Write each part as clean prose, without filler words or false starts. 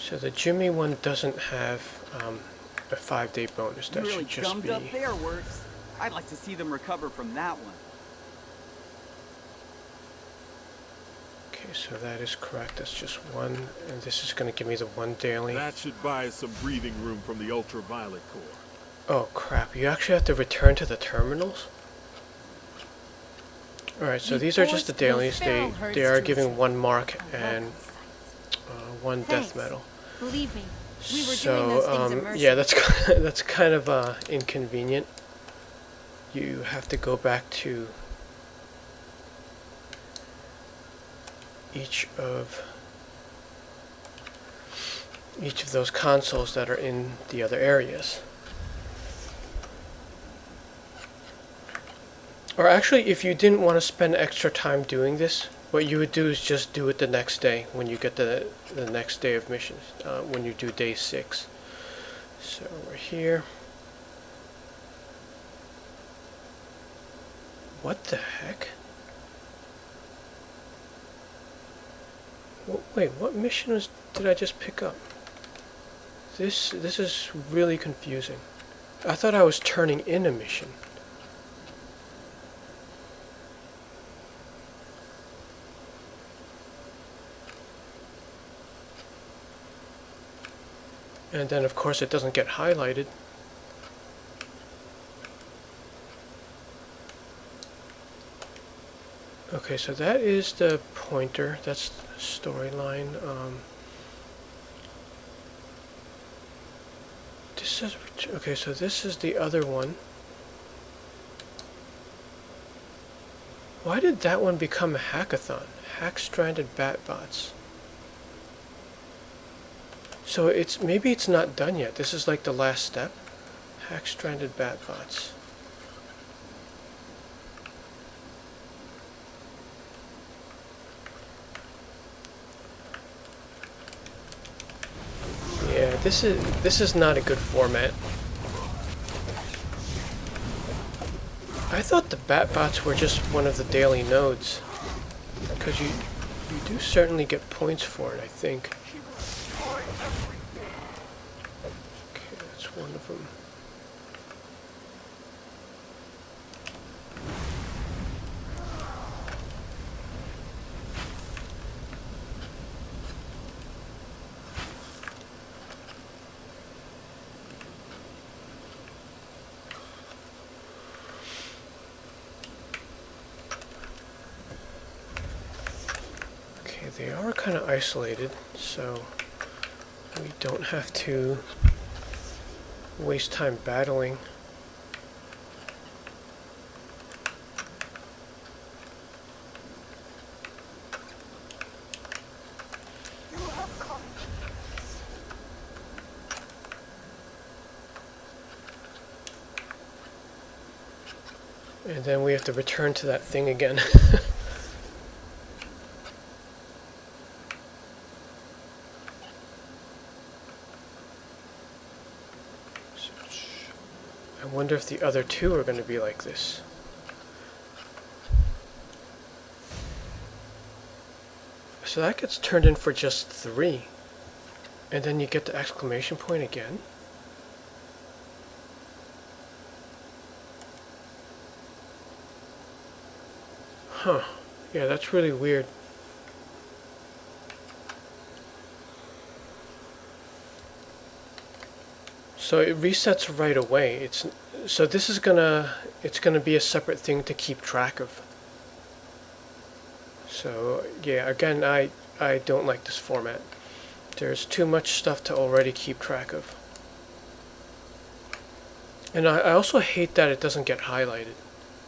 So the Jimmy one doesn't have a 5-day bonus. That You really should just gummed be... up their works. I'd like to see them recover from that one. Okay, so that is correct. That's just one, and this is going to give me the one daily. That should buy us some breathing room from the ultraviolet core. Oh crap, you actually have to return to the terminals? Alright, so these are just the dailies. They are giving 1 mark and 1 death medal. Believe me, we were doing those things immersed. Yeah, that's kind of inconvenient. You have to go back to each of those consoles that are in the other areas. Or actually, if you didn't want to spend extra time doing this, what you would do is just do it the next day when you get the next day of missions, when you do day 6. So we're here. What the heck? Wait, what mission did I just pick up? This is really confusing. I thought I was turning in a mission. And then of course it doesn't get highlighted. Okay, so that is the pointer. That's the storyline. This is okay. So this is the other one. Why did that one become a hackathon? Hack stranded batbots. So maybe it's not done yet. This is like the last step. Hack stranded batbots. Yeah, this is not a good format. I thought the batbots were just one of the daily nodes, because you do certainly get points for it, I think. Okay, that's one of them. They are kind of isolated, so we don't have to waste time battling. And then we have to return to that thing again. I wonder if the other two are going to be like this. So that gets turned in for just 3. And then you get the exclamation point again. Huh. Yeah, that's really weird. So it resets right away. So this is it's gonna be a separate thing to keep track of. So yeah, again, I don't like this format. There's too much stuff to already keep track of. And I also hate that it doesn't get highlighted,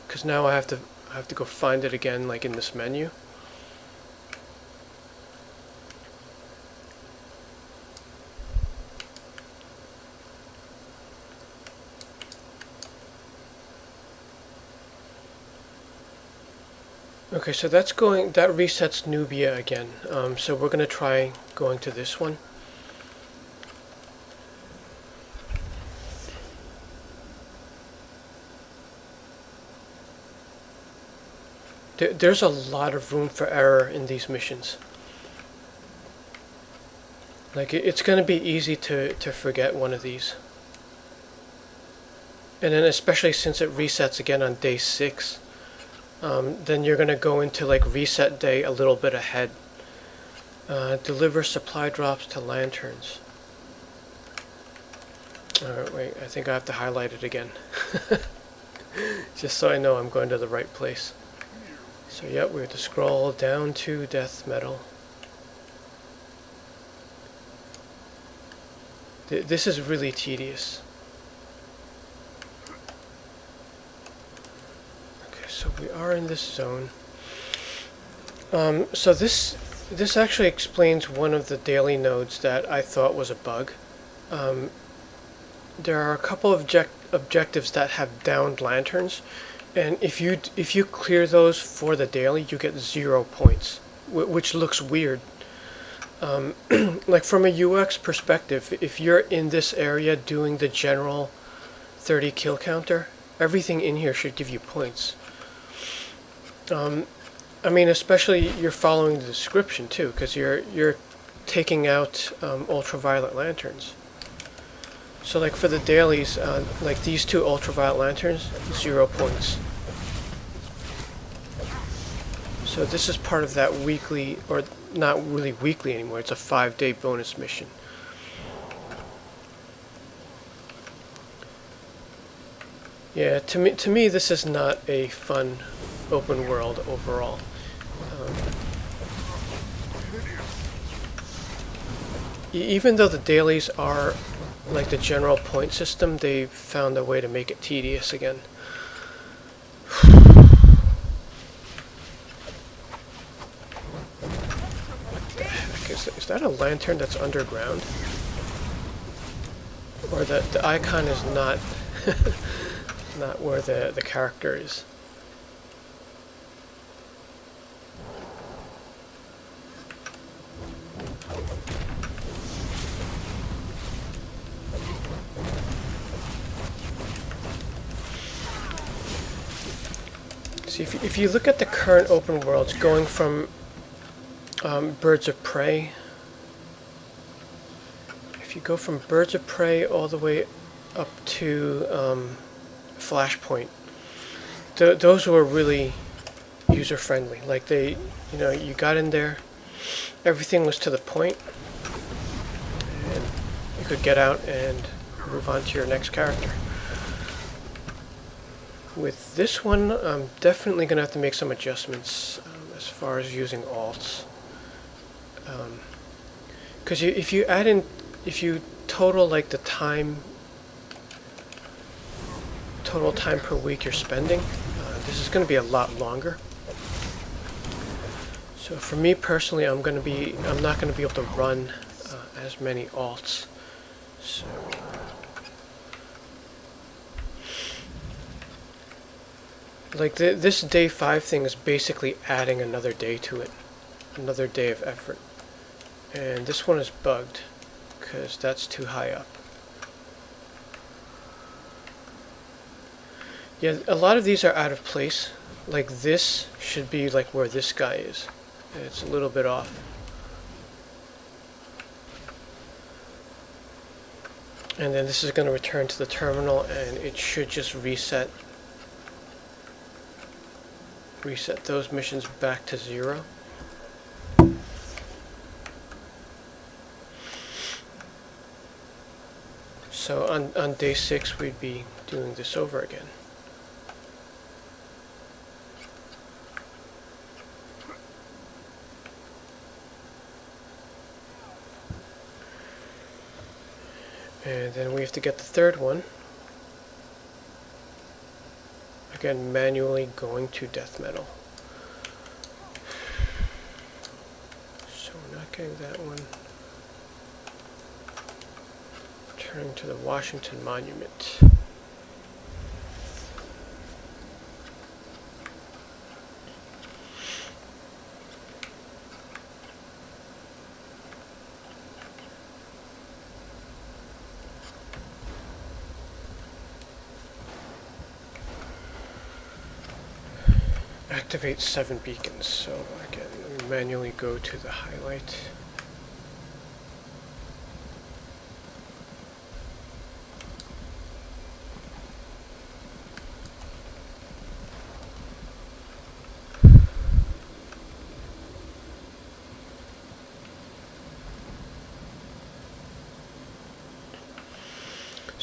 because now I have to go find it again, like in this menu. Okay, so that resets Nubia again. So we're going to try going to this one. There's a lot of room for error in these missions. Like, it's going to be easy to forget one of these. And then especially since it resets again on day 6, then you're going to go into like reset day a little bit ahead. Deliver supply drops to lanterns. Alright, wait, I think I have to highlight it again. Just so I know I'm going to the right place. So yep, we have to scroll down to death metal. This is really tedious. Okay, so we are in this zone. So this actually explains one of the daily nodes that I thought was a bug. There are a couple of objectives that have downed lanterns, and if you clear those for the daily, you get 0 points, which looks weird. Like from a UX perspective, if you're in this area doing the general 30 kill counter, everything in here should give you points. I mean, especially you're following the description too, because you're taking out ultraviolet lanterns. So like for the dailies, like these 2 ultraviolet lanterns, 0 points. So this is part of that weekly, or not really weekly anymore, it's a 5-day bonus mission. Yeah, to me this is not a fun open world overall. Even though the dailies are like the general point system, they found a way to make it tedious again. Is that a lantern that's underground? Or that the icon is not not where the character is? See, if you look at the current open worlds, going from Birds of Prey, if you go from Birds of Prey all the way up to Flashpoint, those were really user-friendly. Like they, you got in there, everything was to the point, and you could get out and move on to your next character. With this one, I'm definitely going to have to make some adjustments as far as using alts. Because if you total like the total time per week you're spending, this is going to be a lot longer. So for me personally, I'm not going to be able to run as many alts. So like this day 5 thing is basically adding another day to it, another day of effort. And this one is bugged because that's too high up. Yeah, a lot of these are out of place. Like this should be like where this guy is. And it's a little bit off. And then this is going to return to the terminal, and it should just reset those missions back to 0. So on day 6 we'd be doing this over again. And then we have to get the 3rd one. Again, manually going to death metal. So we're not getting that one. Turning to the Washington Monument. Activate 7 beacons. So again, let me manually go to the highlight.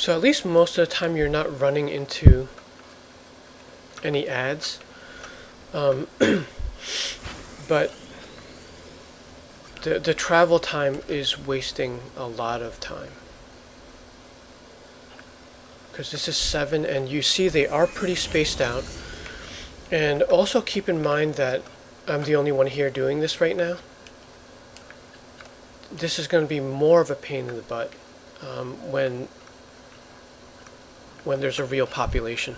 So at least most of the time you're not running into any ads. But the travel time is wasting a lot of time. Because this is 7, and you see they are pretty spaced out. And also keep in mind that I'm the only one here doing this right now. This is going to be more of a pain in the butt when there's a real population.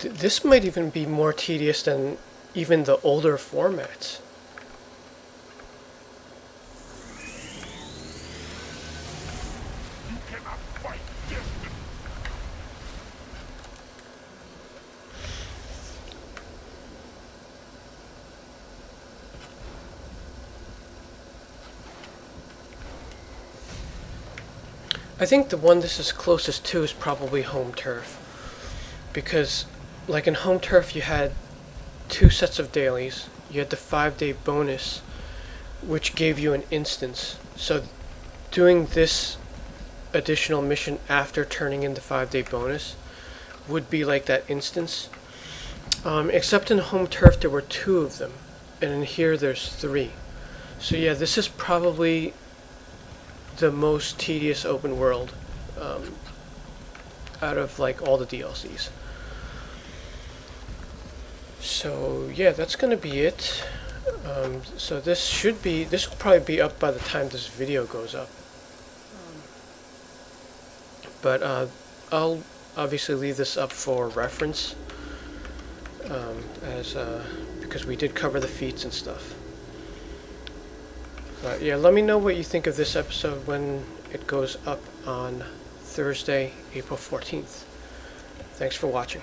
This might even be more tedious than even the older formats. I think the one this is closest to is probably Home Turf, because like in Home Turf you had 2 sets of dailies, you had the 5-day bonus which gave you an instance, so doing this additional mission after turning in the 5-day bonus would be like that instance, except in Home Turf there were 2 of them, and in here there's 3. So yeah, this is probably the most tedious open world out of like all the DLCs. So yeah, that's gonna be it. So this will probably be up by the time this video goes up. But I'll obviously leave this up for reference, because we did cover the feats and stuff. But yeah, let me know what you think of this episode when it goes up on Thursday, April 14th. Thanks for watching.